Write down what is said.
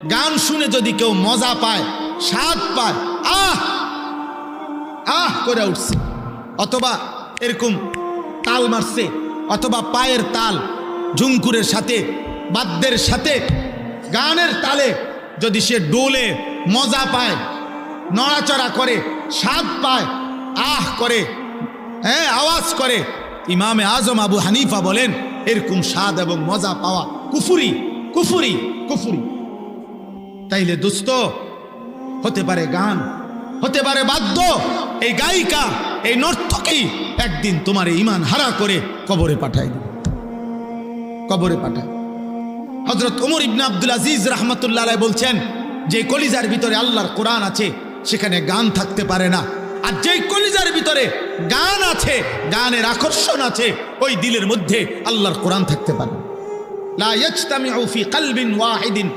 গান শুনে যদি কেউ মজা পায়, স্বাদ পায়, আহ আহ করে উঠছে, অথবা এরকম তাল মারছে, অথবা পায়ের তাল ঝুমকুরের সাথে, বাদ্যের সাথে, গানের তালে যদি সে ডোলে, মজা পায়, নড়াচড়া করে, স্বাদ পায়, আহ করে, হ্যাঁ আওয়াজ করে, ইমামে আজম আবু হানিফা বলেন এরকম স্বাদ এবং মজা পাওয়া কুফরি, কুফরি, কুফরি। তাইলে দোস্ত, হতে পারে গান, হতে পারে বাদ্য, এই গায়িকা, এই নর্তকী একদিন তোমার ঈমান হারা করে কবরে পাঠায় দিবে, কবরে পাঠায়। হযরত ওমর ইবনে আব্দুল আজিজ রাহমাতুল্লাহ আলাইহি বলছেন, যে কলিজার ভিতরে আল্লাহর কোরআন আছে সেখানে গান থাকতে পারে না, আর যেই কলিজার ভিতরে গান আছে, গানের আকর্ষণ আছে, ওই দিলের মধ্যে আল্লাহর কোরআন থাকতে পারে। লা ইয়াজতামিউ ফি কলবিন ওয়াহিদিন